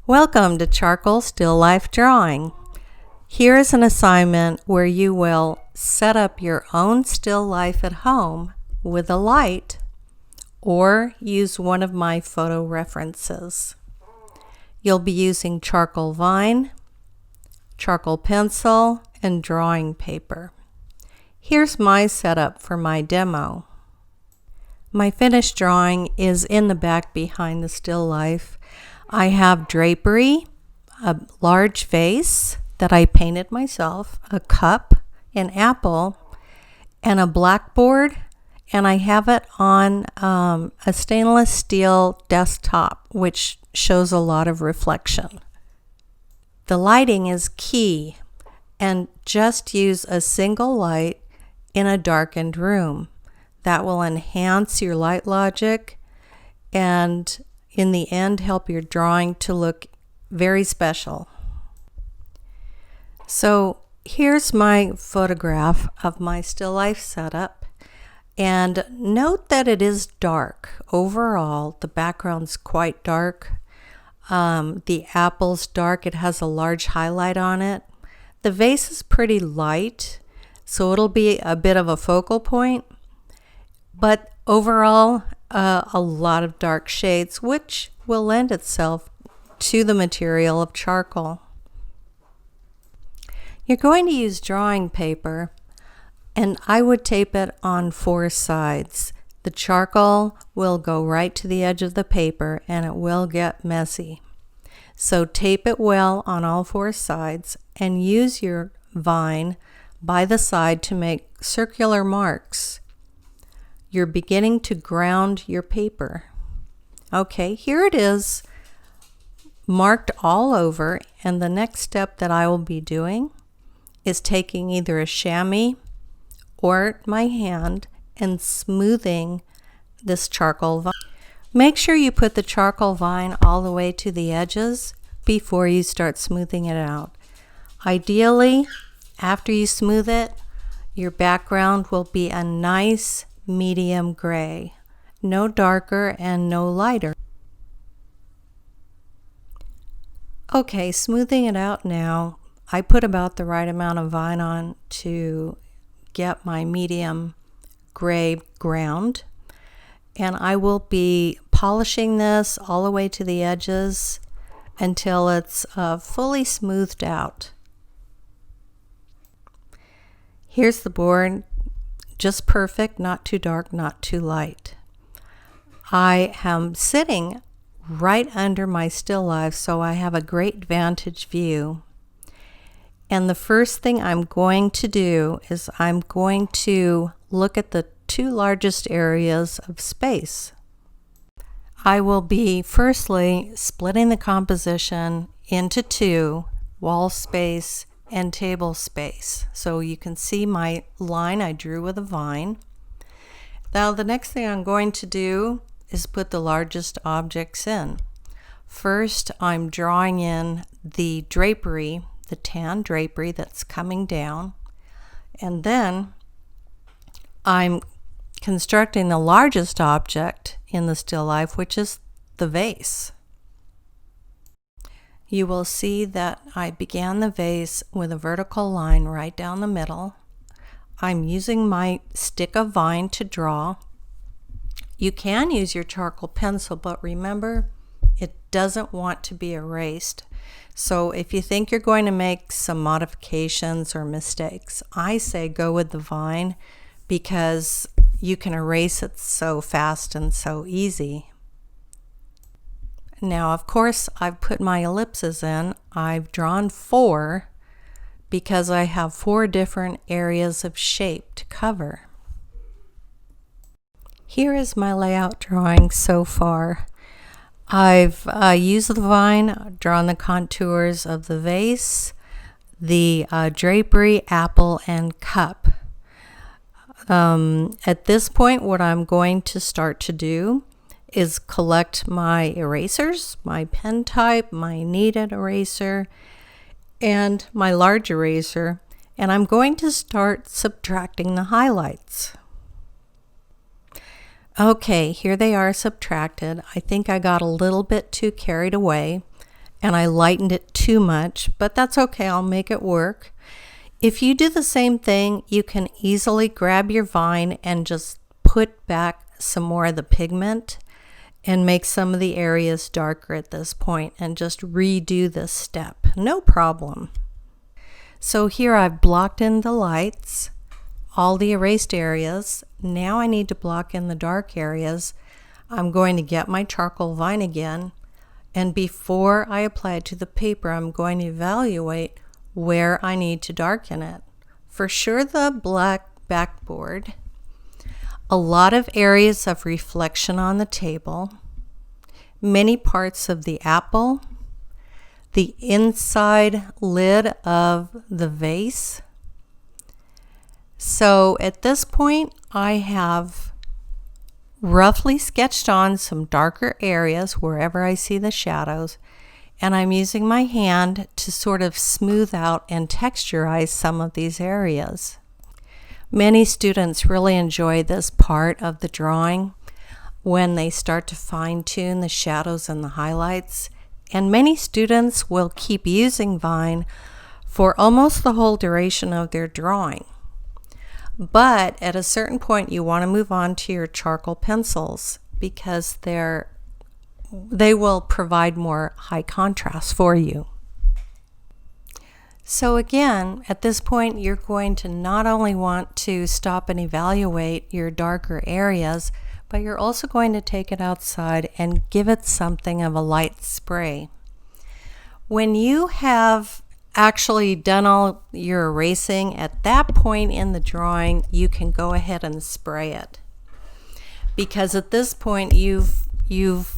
Welcome to Charcoal Still Life Drawing. Here is an assignment where you will set up your own still life at home with a light or use one of my photo references. You'll be using charcoal vine, charcoal pencil, and drawing paper. Here's my setup for my demo. My finished drawing is in the back behind the still life. I have drapery, a large vase that I painted myself, a cup, an apple, and a blackboard, and I have it on a stainless steel desktop, which shows a lot of reflection. The lighting is key, and just use a single light in a darkened room. That will enhance your light logic and in the end help your drawing to look very special. So here's my photograph of my still life setup, and note that it is dark. Overall, the background's quite dark. The apple's dark. It has a large highlight on it. The vase is pretty light, so it'll be a bit of a focal point, but overall a lot of dark shades, which will lend itself to the material of charcoal. You're going to use drawing paper, and I would tape it on 4 sides. The charcoal will go right to the edge of the paper and it will get messy. So tape it well on all 4 sides and use your vine by the side to make circular marks. You're beginning to ground your paper. Okay, here it is marked all over, and the next step that I will be doing is taking either a chamois or my hand and smoothing this charcoal vine. Make sure you put the charcoal vine all the way to the edges before you start smoothing it out. Ideally, after you smooth it, your background will be a nice medium gray, no darker and no lighter. Okay, smoothing it out now. I put about the right amount of vine on to get my medium gray ground, and I will be polishing this all the way to the edges until it's fully smoothed out. Here's the board. Just perfect, not too dark, not too light. I am sitting right under my still life, so I have a great vantage view. And the first thing I'm going to do is I'm going to look at the 2 largest areas of space. I will be firstly splitting the composition into 2, wall space and table space. So you can see my line I drew with a vine. Now the next thing I'm going to do is put the largest objects in. First, I'm drawing in the drapery, the tan drapery that's coming down, and then I'm constructing the largest object in the still life, which is the vase. You will see that I began the vase with a vertical line right down the middle. I'm using my stick of vine to draw. You can use your charcoal pencil, but remember, it doesn't want to be erased. So if you think you're going to make some modifications or mistakes, I say go with the vine because you can erase it so fast and so easy. Now, of course, I've put my ellipses in. I've drawn 4 because I have 4 different areas of shape to cover. Here is my layout drawing so far. I've used the vine, drawn the contours of the vase, the drapery, apple, and cup. At this point, what I'm going to start to do is collect my erasers, my pen type, my kneaded eraser, and my large eraser, and I'm going to start subtracting the highlights. Okay, here they are subtracted. I think I got a little bit too carried away, and I lightened it too much, but that's okay, I'll make it work. If you do the same thing, you can easily grab your vine and just put back some more of the pigment and make some of the areas darker at this point and just redo this step. No problem. So here I've blocked in the lights, all the erased areas. Now I need to block in the dark areas. I'm going to get my charcoal vine again, and before I apply it to the paper, I'm going to evaluate where I need to darken it. For sure, the black backboard, a lot of areas of reflection on the table, many parts of the apple, the inside lid of the vase. So at this point, I have roughly sketched on some darker areas wherever I see the shadows, and I'm using my hand to sort of smooth out and texturize some of these areas. Many students really enjoy this part of the drawing when they start to fine-tune the shadows and the highlights, and many students will keep using Vine for almost the whole duration of their drawing. But at a certain point, you want to move on to your charcoal pencils because they will provide more high contrast for you. So again, at this point, you're going to not only want to stop and evaluate your darker areas, but you're also going to take it outside and give it something of a light spray. When you have actually done all your erasing, at that point in the drawing, you can go ahead and spray it. Because at this point, you've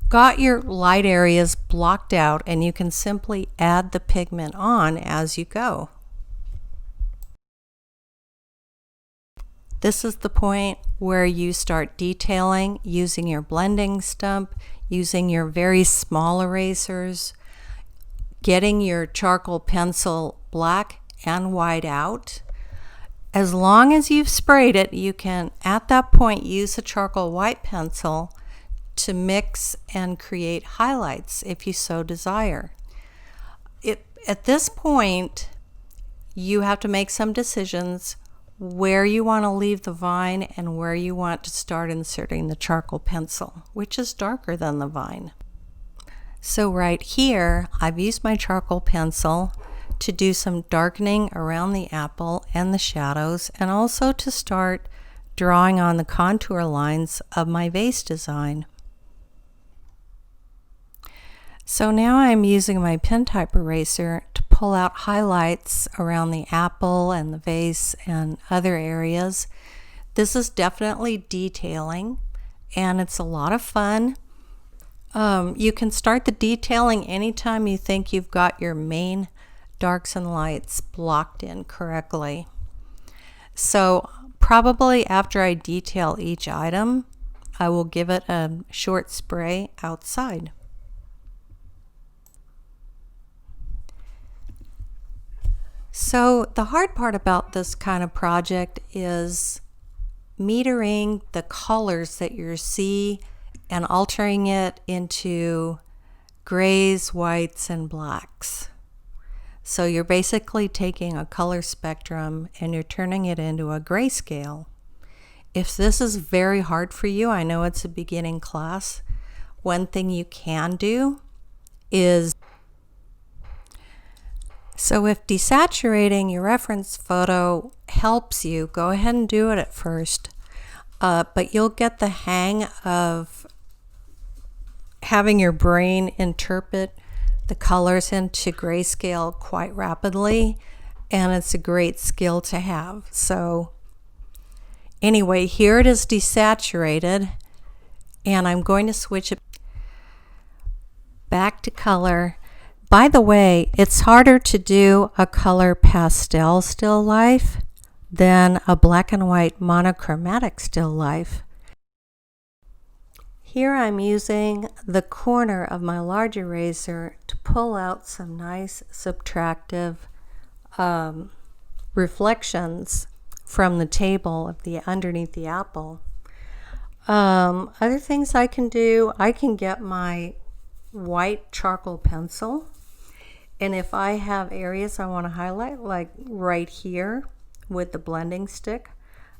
got your light areas blocked out, and you can simply add the pigment on as you go. This is the point where you start detailing using your blending stump, using your very small erasers, getting your charcoal pencil black and white out. As long as you've sprayed it, you can at that point use a charcoal white pencil to mix and create highlights if you so desire. At this point, you have to make some decisions where you want to leave the vine and where you want to start inserting the charcoal pencil, which is darker than the vine. So right here, I've used my charcoal pencil to do some darkening around the apple and the shadows, and also to start drawing on the contour lines of my vase design. So now I'm using my pen type eraser to pull out highlights around the apple and the vase and other areas. This is definitely detailing, and it's a lot of fun. You can start the detailing anytime you think you've got your main darks and lights blocked in correctly. So probably after I detail each item, I will give it a short spray outside. So the hard part about this kind of project is metering the colors that you see and altering it into grays, whites, and blacks. So you're basically taking a color spectrum and you're turning it into a grayscale. If this is very hard for you, I know it's a beginning class, one thing you can do is, so if desaturating your reference photo helps you, go ahead and do it at first, but you'll get the hang of having your brain interpret the colors into grayscale quite rapidly, and it's a great skill to have. So anyway, here it is desaturated, and I'm going to switch it back to color. By the way, it's harder to do a color pastel still life than a black and white monochromatic still life. Here I'm using the corner of my large eraser to pull out some nice subtractive reflections from the table of the underneath the apple. Other things I can do, I can get my white charcoal pencil. And if I have areas I want to highlight, like right here with the blending stick,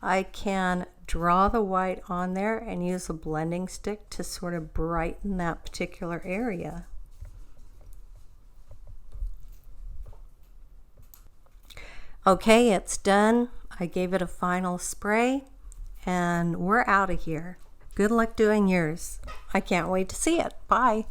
I can draw the white on there and use a blending stick to sort of brighten that particular area. Okay, it's done. I gave it a final spray and we're out of here. Good luck doing yours. I can't wait to see it. Bye.